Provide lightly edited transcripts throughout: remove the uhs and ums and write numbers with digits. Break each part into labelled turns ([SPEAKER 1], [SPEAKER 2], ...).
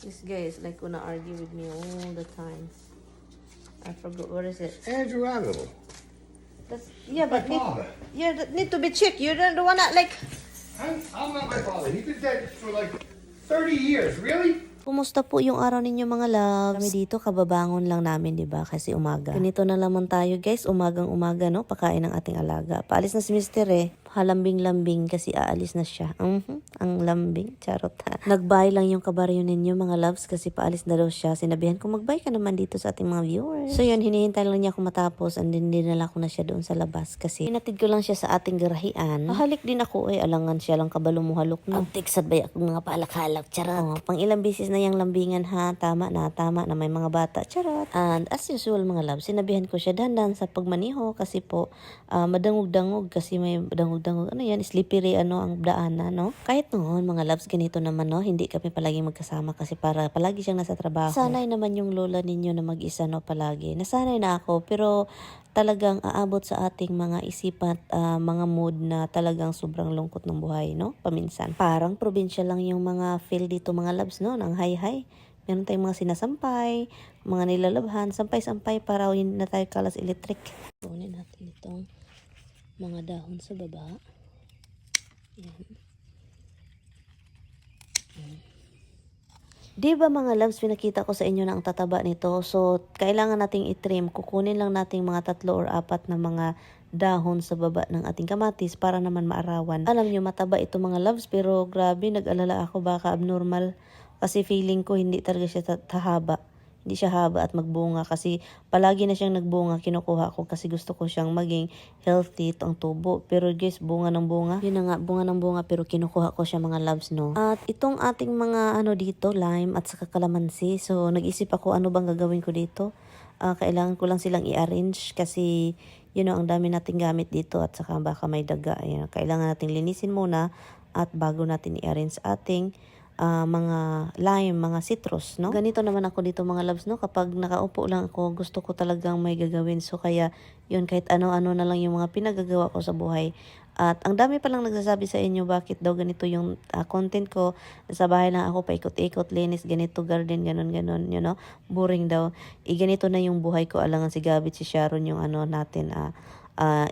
[SPEAKER 1] This guy is like gonna argue with me all the time. I forgot, what is it?
[SPEAKER 2] Andrew Avenue.
[SPEAKER 1] That's, yeah, but
[SPEAKER 2] My father.
[SPEAKER 1] that need to be checked. You're the one that like...
[SPEAKER 2] I'm not my father. He's been dead for like 30 years. Really?
[SPEAKER 3] Kumusta po yung araw ninyo mga loves? Kami dito, kababangon lang namin, di ba? Kasi umaga. Ganito na naman tayo guys, umagang-umaga, no? Pakain ng ating alaga. Paalis na si Mr. Halambing-lambing kasi aalis na siya. Ang lambing, charot ha. Nag-bye lang yung kabaryo ninyo mga loves kasi paalis na daw siya. Sinabihan ko mag-bye ka naman dito sa ating mga viewers. So yun, hinihintay lang niya ako matapos and then dinala ko na siya doon sa labas kasi hinatid ko lang siya sa ating garahian. Hahalik din ako alangan siya lang kabalo mo halok no. Ang tiksad ba akong mga palak-halak, charot. Pang ilang bisis na yung lambingan ha, tama na may mga bata, charot. And as usual mga loves, sinabihan ko siya dandan sa pagmaniho kasi po madangog-dangog kasi may dangog ano yan, slippery ang daanan, no? Kahit noon, mga loves, ganito naman, no? Hindi kami palaging magkasama kasi para palagi siyang nasa trabaho. Sanay naman yung lola ninyo na mag-isa, no? Palagi. Nasanay na ako, pero talagang aabot sa ating mga isipan at mga mood na talagang sobrang lungkot ng buhay, no? Paminsan. Parang probinsya lang yung mga feel dito, mga loves, no? Ang hay-hay. Meron tayong mga sinasampay, mga nilalabhan, sampay-sampay para hindi na tayo kalas electric. Kunin natin itong mga dahon sa baba. Yan. Di ba mga loves, pinakita ko sa inyo na ang tataba nito. So, kailangan nating i-trim. Kukunin lang nating mga 3 or 4 na mga dahon sa baba ng ating kamatis para naman maarawan. Alam nyo, mataba ito mga loves, pero grabe, nag-alala ako baka abnormal. Kasi feeling ko hindi talaga siya haba. Hindi siya haba at magbunga kasi palagi na siyang nagbunga, kinukuha ko kasi gusto ko siyang maging healthy itong tubo. Pero guys, bunga ng bunga. Yun na nga, bunga ng bunga pero kinukuha ko siya mga loves, no? At itong ating mga dito, lime at saka kalamansi. So, nag-isip ako ano bang gagawin ko dito. Kailangan ko lang silang i-arrange kasi ang dami nating gamit dito at saka baka may daga. Ayan, kailangan nating linisin muna at bago natin i-arrange ating mga lime, mga citrus, no? Ganito naman ako dito mga loves, no? Kapag nakaupo lang ako, gusto ko talagang may gagawin. So kaya yun, kahit ano-ano na lang yung mga pinagagawa ko sa buhay. At ang dami palang nagsasabi sa inyo bakit daw ganito yung content ko. Sa bahay lang ako paikot-ikot, linis, ganito, garden, ganon, boring daw. Ganito na yung buhay ko, alangan si Gabit, si Sharon, yung natin,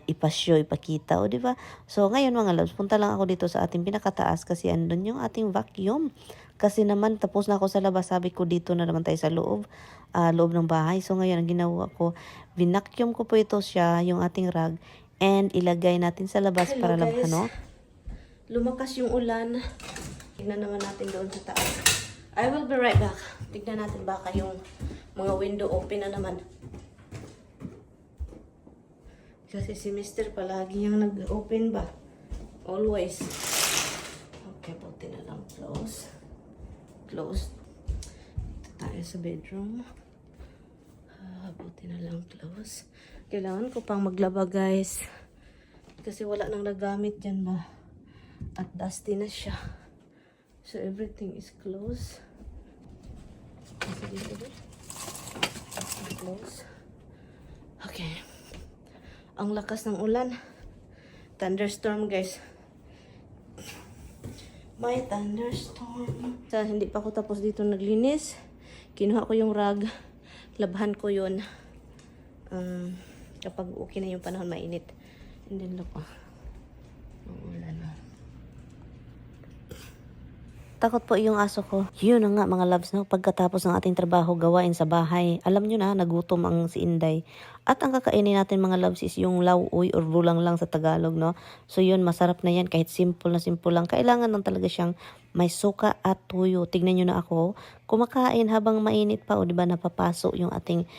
[SPEAKER 3] ipasyo, ipakita, o diba? So ngayon mga loves, punta lang ako dito sa ating pinakataas kasi andun yung ating vacuum. Kasi naman tapos na ako sa labas, sabi ko dito na naman tayo sa loob ng bahay. So ngayon ang ginawa ko, vinacuum ko po ito siya, yung ating rag, and ilagay natin sa labas. Hello, para labhan, no? Lumakas yung ulan. Tignan naman natin doon sa taas. I will be right back. Tignan natin baka yung mga window open na naman. Kasi si Mr. palagi yung nag-open ba? Always. Okay, buti na lang close. Close. Ito tayo sa bedroom. Buti na lang close. Kailangan ko pang maglaba guys. Kasi wala nang nagamit dyan ba? At dusty na siya. So everything is close. Kasi dito ba? Close. Okay. Ang lakas ng ulan. Thunderstorm guys. May thunderstorm. Sa hindi pa ako tapos dito naglinis. Kinuha ko yung rag. Labhan ko yun. Kapag okay na yung panahon, mainit. And then look, ang ulan na. Takot po yung aso ko. Yun na nga mga loves, no? Pagkatapos ng ating trabaho, gawain sa bahay. Alam nyo na, nagutom ang si Inday. At ang kakainin natin mga loves is yung lauoy or bulang lang sa Tagalog, no? So yun, masarap na yan kahit simple lang. Kailangan lang talaga siyang may suka at tuyo. Tignan nyo na ako. Kumakain habang mainit pa, o diba, napapaso yung ating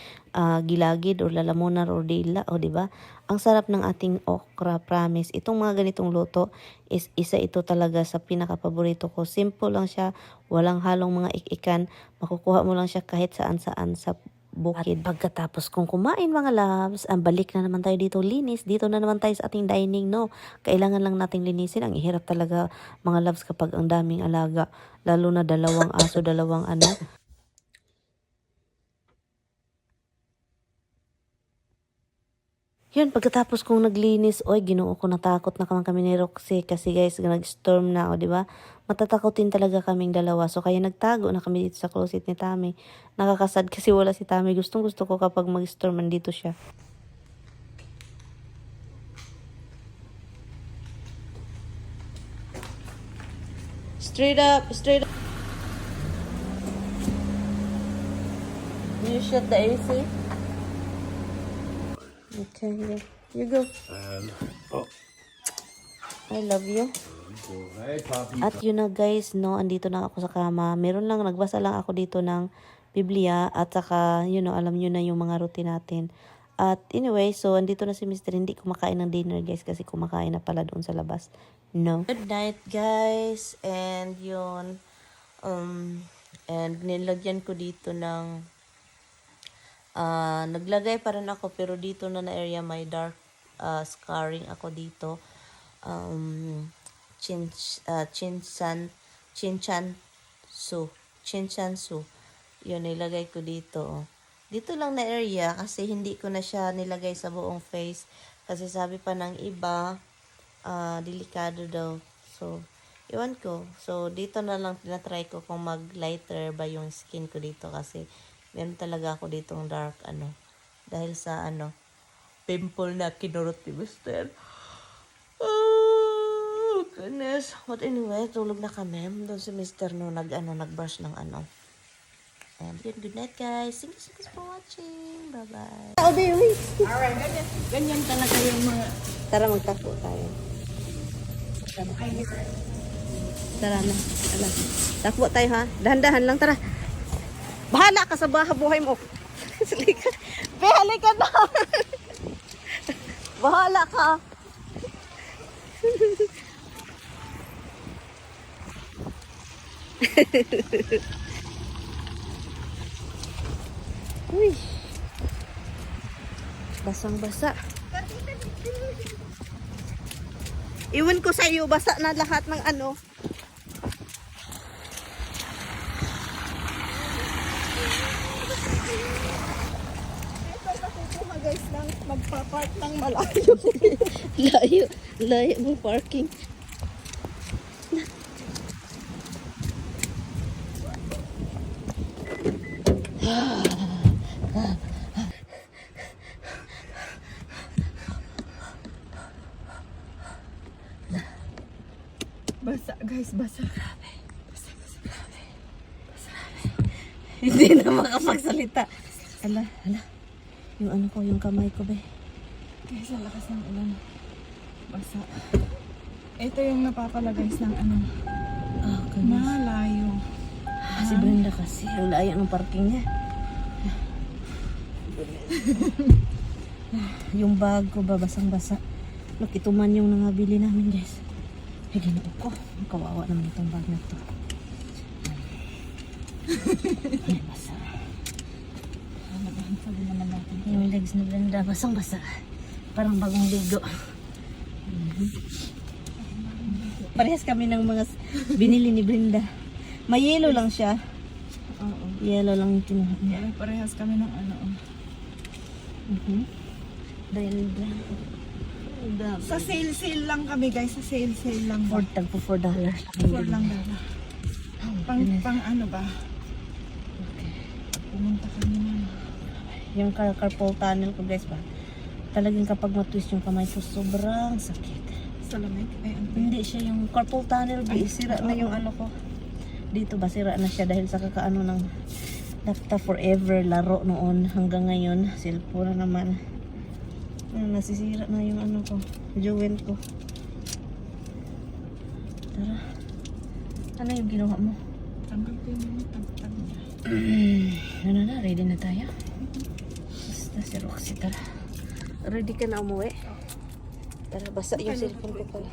[SPEAKER 3] gilagid or lalamunan or dila, o diba? Ang sarap ng ating okra, promise. Itong mga ganitong luto is isa ito talaga sa pinaka-paborito ko. Simple lang siya, walang halong mga ikikan. Makukuha mo lang siya kahit saan-saan sa bukid. At pagkatapos kong kumain mga loves, balik na naman tayo dito linis. Dito na naman tayo sa ating dining, no? Kailangan lang nating linisin. Ang ihirap talaga mga loves kapag ang daming alaga. Lalo na dalawang aso, dalawang Yun, pagkatapos kong naglinis, oy, ginoo ko, natakot na kami ni Roxy kasi guys, nag-storm na, o, di ba? Matatakotin talaga kaming dalawa. So, kaya nagtago na kami dito sa closet ni Tami. Nakakasad kasi wala si Tami. Gustong gusto ko kapag mag-storm, nandito siya. Straight up, straight up. You shut the AC? Okay, yeah. You go. I love you.
[SPEAKER 2] Hey, Poppy.
[SPEAKER 3] At yun na guys, no, andito na ako sa kama. Meron lang, nagbasa lang ako dito ng Biblia at saka, alam nyo na yung mga routine natin. At anyway, so andito na si Mr. Hindi kumakain ng dinner guys kasi kumakain na pala doon sa labas. No. Good night guys. And yun, and nilagyan ko dito ng, naglagay pa rin ako pero dito na area may dark scarring ako dito. Chinchansu. Yun, nilagay ko dito. Oh. Dito lang na area kasi hindi ko na siya nilagay sa buong face. Kasi sabi pa ng iba, delikado daw. So, iwan ko. So, dito na lang tinatry ko kung mag-lighter ba yung skin ko dito kasi meron talaga ako ditong dark, dahil sa, pimple na kinurot ni Mr. Oh, goodness. But anyway, tulog na kami. Doon si Mr. nag-brush ng And yun, good night guys. Thank you for watching. Bye-bye. Oh, baby.
[SPEAKER 4] Alright, ganyan talaga yung mga...
[SPEAKER 3] Tara, magtapo tayo. Tara na. Tara. Takbo tayo ha. Dahan-dahan lang, tara. Bahala ka sa buhay mo. Salika. Bahala ka na. Bahala ka. Uy. Basang-basa. Iwan ko sa iyo, basa na lahat ng
[SPEAKER 4] guys lang magpa-park ng malayo.
[SPEAKER 3] Layo mo parking.
[SPEAKER 4] Basa guys, basa.
[SPEAKER 3] Hindi na makapagsalita. Hala. Yung yung kamay ko, be.
[SPEAKER 4] Guys, ang lakas ng ulan. Basa. Ito yung napapala guys ng malayo.
[SPEAKER 3] Si Brenda kasi, ang layo ng parking niya. Yung bag ko ba, basang-basa. Look, ito man yung nangabili namin, guys. Ay, ginoo ko. Ang kawawa naman itong bag na to. Ay, basa.
[SPEAKER 4] Sabi naman natin.
[SPEAKER 3] Yung legs ni Brenda, basang-basa. Parang bagong ligo. Parehas kami ng mga binili ni Brenda. May yellow lang siya.
[SPEAKER 4] Oo.
[SPEAKER 3] Yellow lang yung kinuha niya.
[SPEAKER 4] Parehas kami ng
[SPEAKER 3] Dahil
[SPEAKER 4] Sa sale lang kami guys. Sa sale lang.
[SPEAKER 3] tagpo $4.
[SPEAKER 4] $4 lang dala. Pang ano ba? Pumunta kami na.
[SPEAKER 3] Yung carpal tunnel ko guys ba, talagang kapag matwist yung kamay ko, sobrang sakit.
[SPEAKER 4] Sa lamig? Ay,
[SPEAKER 3] Hindi siya yung carpal tunnel, sira na yung ko. Dito ba, sira na siya dahil sa kakaano ng laptop forever, laro noon hanggang ngayon, cellphone na naman. Nasisira na yung ko, joint ko. Tara. Ano yung ginawa mo?
[SPEAKER 4] Tanggal ko yung tanggal niya.
[SPEAKER 3] Na, ready na tayo? Basta si Roxy, tara. Ready ka na umuwi? Tara, basa yung cellphone ko pala.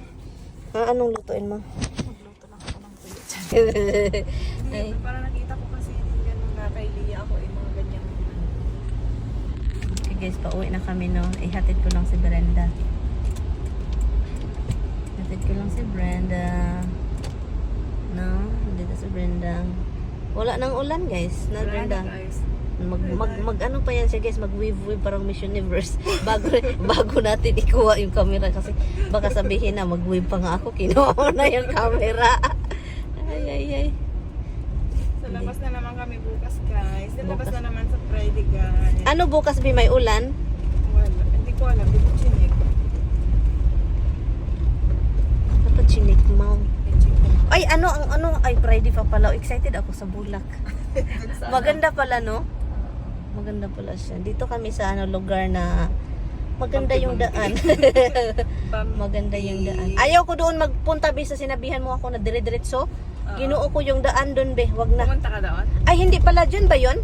[SPEAKER 3] Anong lutuin mo?
[SPEAKER 4] Magluto lang ako ng tulit.
[SPEAKER 3] Ay,
[SPEAKER 4] Para nakita ko kasi ganun na kay Lia ako yung mga ganyan.
[SPEAKER 3] okay guys, pauwi na kami no. Ihatid ko lang si Brenda. Hatid ko lang si Brenda. No, dito si Brenda. Wala nang ulan guys, na Brenda.
[SPEAKER 4] Guys,
[SPEAKER 3] Ano pa yan siya guys, mag-wave parang Miss Universe bago natin ikuha yung camera kasi baka sabihin na mag-wave pa nga ako, kinuha mo na yung camera. Ay.
[SPEAKER 4] Sa labas na naman kami bukas guys. Sa labas na naman sa Friday guys.
[SPEAKER 3] Ano bukas ba, may ulan?
[SPEAKER 4] Wala. Hindi ko alam. Hindi ko chinik.
[SPEAKER 3] Dapat chinik mo. Ay, ay Friday pa pala. Excited ako sa Bulak. Maganda pala, no? Maganda pala siya. Dito kami sa lugar na maganda yung daan. Maganda yung daan. Ayaw ko doon magpunta be sa sinabihan mo ako na dire-diretso. Ginoo ko yung daan doon be. Wag na.
[SPEAKER 4] Pumunta ka doon?
[SPEAKER 3] Ay, hindi pala. Dyan ba yun?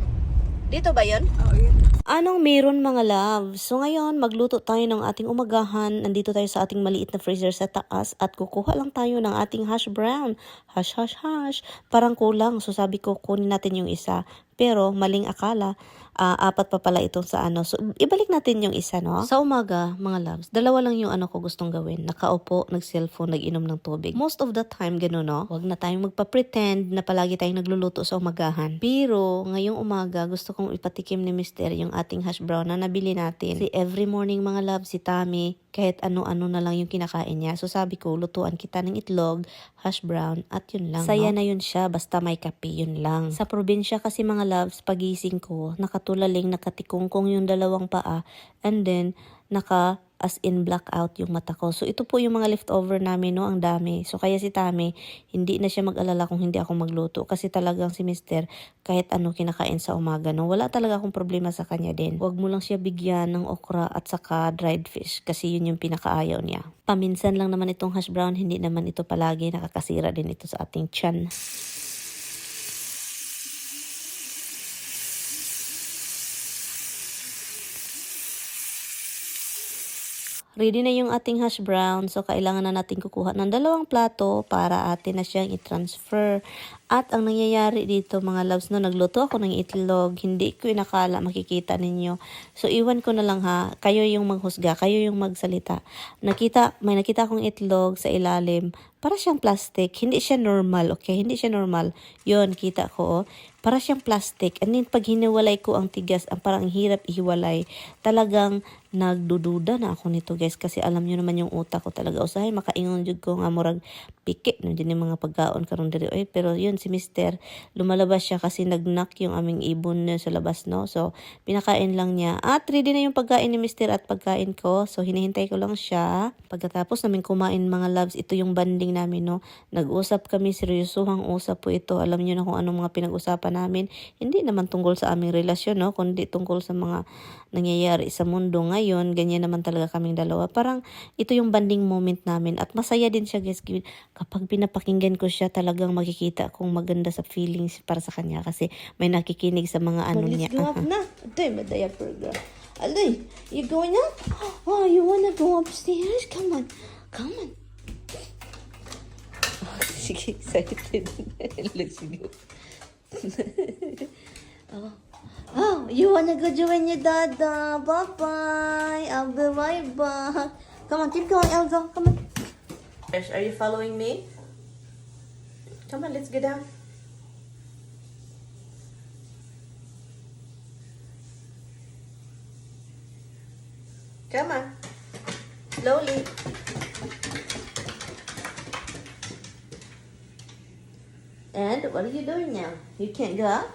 [SPEAKER 3] Dito ba yun?
[SPEAKER 4] Oo, yun.
[SPEAKER 3] Anong meron mga loves? So ngayon, magluto tayo ng ating umagahan. Nandito tayo sa ating maliit na freezer sa taas at kukuha lang tayo ng ating hash brown. Hash. Parang kulang. So sabi ko, kunin natin yung isa. Pero maling akala, apat pa pala itong sa So ibalik natin yung isa, no? Sa umaga, mga loves, dalawa lang yung ko gustong gawin. Nakaupo, nag-cellphone, nag-inom ng tubig. Most of the time, gano'n, no? Huwag na tayong magpa-pretend na palagi tayong nagluluto sa umagahan. Pero ngayong umaga, gusto kong ipatikim ni Mister yung ating hash brown na nabili natin. Si every morning, mga loves, si Tami, kahit ano-ano na lang yung kinakain niya. So sabi ko, lutuan kita ng itlog, hash brown, at yun lang. Saya na yun siya, basta may kape, yun lang. Sa probinsya kasi mga loves, pagising ko, nakatulaling, nakatikungkong yung dalawang paa, and then, as in blackout yung mata ko. So ito po yung mga leftover namin, no, ang dami. So kaya si Tami, hindi na siya mag-alala kung hindi ako magluto kasi talagang si Mister kahit ano kinakain sa umaga, no. Wala talaga akong problema sa kanya din. Huwag mo lang siya bigyan ng okra at saka dried fish kasi yun yung pinakaayaw niya. Paminsan lang naman itong hash brown, hindi naman ito palagi, nakakasira din ito sa ating tiyan. Ready na yung ating hash brown. So, kailangan na natin kukuha ng 2 plato para atin na siyang i-transfer. At ang nangyayari dito mga loves, no, nagluto ako ng itlog. Hindi ko inakala makikita ninyo. So, iwan ko na lang ha. Kayo yung maghusga. Kayo yung magsalita. May nakita akong itlog sa ilalim. Para siyang plastic. Hindi siya normal. Okay? Hindi siya normal. Yun, kita ko. Oh. Para siyang plastic. And then, pag hiniwalay ko ang tigas, parang hirap ihiwalay. Talagang nagdududa na ako nito guys. Kasi alam nyo naman yung utak ko talaga. Usahay, makaingon jud ko nga murag piki. No, din yung mga pagkaon karon diri. Ay, pero yun, si Mister, lumalabas siya kasi nagnak yung aming ibon sa labas, no? So, pinakain lang niya. At ready na yung pagkain ni Mister at pagkain ko. So, hinihintay ko lang siya. Pagkatapos namin kumain mga loves, ito yung banding namin, no? Nag-usap kami, seryosohang usap po ito. Alam niyo na kung anong mga pinag-usapan namin. Hindi naman tungkol sa aming relasyon, no? Kundi tungkol sa mga nangyayari sa mundo ngayon. Ganyan naman talaga kaming dalawa. Parang ito yung banding moment namin. At masaya din siya, guys. Kapag pinapakinggan ko siya, talagang makikita kung maganda sa feelings para sa kanya. Kasi may nakikinig sa mga ano niya. Let's go up na. Ito yung diaper girl. Alay, you going up? Oh, you wanna go upstairs? Come on. Come on. Oh, sige, excited. Let's go. Oh, you wanna go join your dada? Bye-bye. I'll be right back. Come on, keep going, Elza. Come on. Are you following me? Come on, let's get down. Come on. Slowly. And what are you doing now? You can't go up?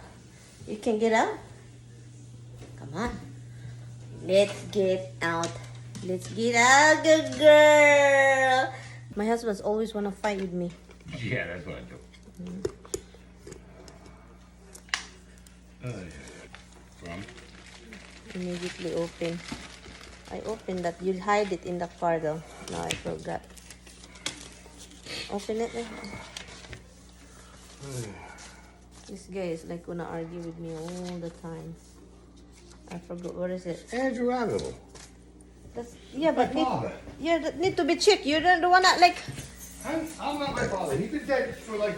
[SPEAKER 3] You can't get out? Come on. Let's get out. Let's get out, good girl. My husband's always want to fight with me.
[SPEAKER 2] Yeah, that's what I do. From?
[SPEAKER 3] Immediately open. I opened that. You hide it in the car though. No, I forgot. Open it. This guy is like gonna argue with me all the time. I forgot. What is it?
[SPEAKER 2] Andrew Avenue.
[SPEAKER 3] That's, yeah, but
[SPEAKER 2] My father.
[SPEAKER 3] that need to be checked. You don't wanna like.
[SPEAKER 2] I'm not my father. He's been dead for like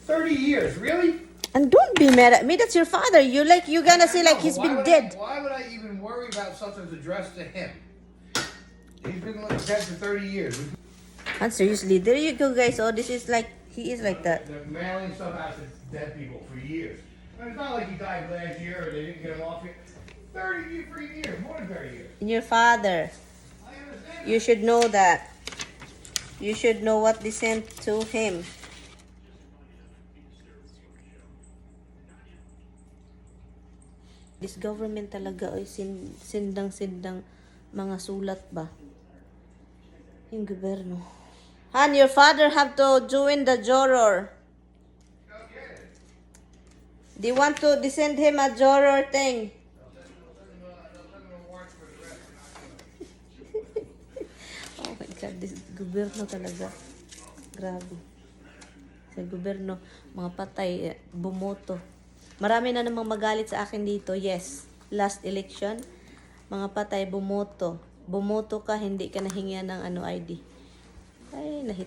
[SPEAKER 2] 30 years. Really?
[SPEAKER 3] And don't be mad at me. That's your father. You're gonna say like he's been dead.
[SPEAKER 2] Why would I even worry about something addressed to him? He's been dead for 30 years.
[SPEAKER 3] And seriously, there you go, guys. Oh, this is like he is like that.
[SPEAKER 2] They're mailing stuff out to dead people for years. It's not like he died last year or they didn't get him off here. 30 freaking years, more than 30 years.
[SPEAKER 1] And your father.
[SPEAKER 2] I understand.
[SPEAKER 1] You should know that. You should know what they sent to him. This government talaga ay sindang-sindang mga sulat ba? Yung gobyerno. Han, your father have to join the juror. They want to send him a juror thing. Oh my God, this gobyerno talaga. Grabe. Sa gobyerno, mga patay, bumoto. Marami na namang magalit sa akin dito. Yes, last election, mga patay, bumoto. Bumoto ka, hindi ka nahingian ng ID. Ay, nahit.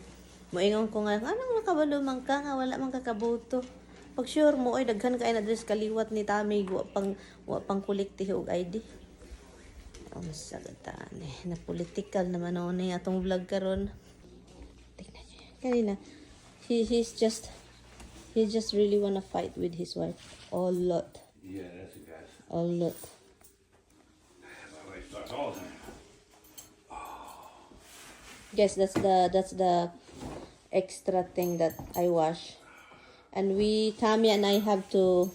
[SPEAKER 1] Moingon ko nga, anong nakabalumang ka nga, wala mang kakaboto. Pag sure mo, ay daghan ka ay na-address kaliwat ni Tami, wa pang kolekti og ID. Oh, masagataan eh. Na political naman ako na atong vlog karon. Tingnan niyo yan. Kanina, he just really wanna fight with his wife. All lot.
[SPEAKER 2] Yeah, that's a guy.
[SPEAKER 1] All lot.
[SPEAKER 2] My wife talks all the time.
[SPEAKER 1] Guys, that's the extra thing that I wash. And Tammy and I have to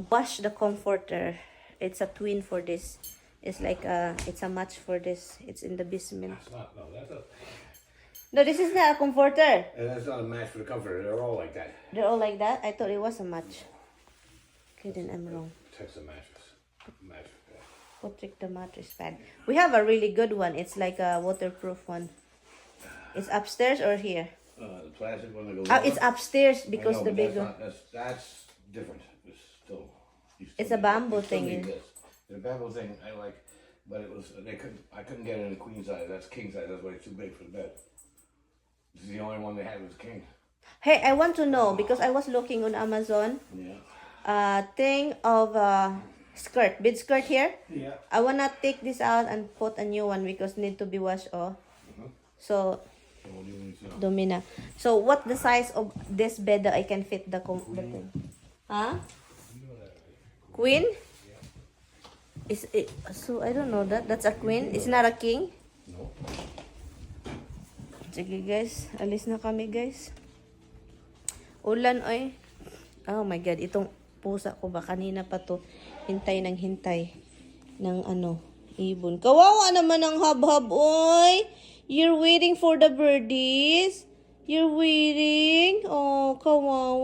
[SPEAKER 1] wash the comforter. It's a twin for this. It's like it's a match for this. It's in the basement. No, this is not a comforter.
[SPEAKER 2] And that's not a match for the comforter. They're all like that.
[SPEAKER 1] They're all like that? I thought it was a match. Okay, then I'm wrong.
[SPEAKER 2] Protects the mattress. Mattress.
[SPEAKER 1] Protect the mattress pad. We have a really good one. It's like a waterproof one. It's upstairs or here?
[SPEAKER 2] The plastic one that goes
[SPEAKER 1] It's upstairs because
[SPEAKER 2] I know,
[SPEAKER 1] the
[SPEAKER 2] but
[SPEAKER 1] big
[SPEAKER 2] that's
[SPEAKER 1] one.
[SPEAKER 2] not- that's different. It's still. you still
[SPEAKER 1] It's a
[SPEAKER 2] need-
[SPEAKER 1] bamboo
[SPEAKER 2] you still
[SPEAKER 1] thing,
[SPEAKER 2] need
[SPEAKER 1] yeah.
[SPEAKER 2] this. The bamboo thing I like, but it was I couldn't get it in the queen size. That's king size. That's why it's too big for the bed. This is the only one they had was king.
[SPEAKER 1] Hey, I want to know because I was looking on Amazon.
[SPEAKER 2] Yeah.
[SPEAKER 1] Thing of skirt, bed skirt here.
[SPEAKER 2] Yeah.
[SPEAKER 1] I wanna take this out and put a new one because need to be washed. Oh, so
[SPEAKER 2] So what do you need to know?
[SPEAKER 1] Domina. So what the size of this bed that I can fit the thing? Huh? Queen? Is it? So I don't know that. That's a queen. It's not a king.
[SPEAKER 2] No.
[SPEAKER 1] Sige guys, alis na kami guys. Ulan oy. Oh my God, itong pusa ko ba kanina pa to hintay ng ibon. Kawawa naman ang habhab oy. You're waiting for the birdies. You're waiting. Oh, kawawa.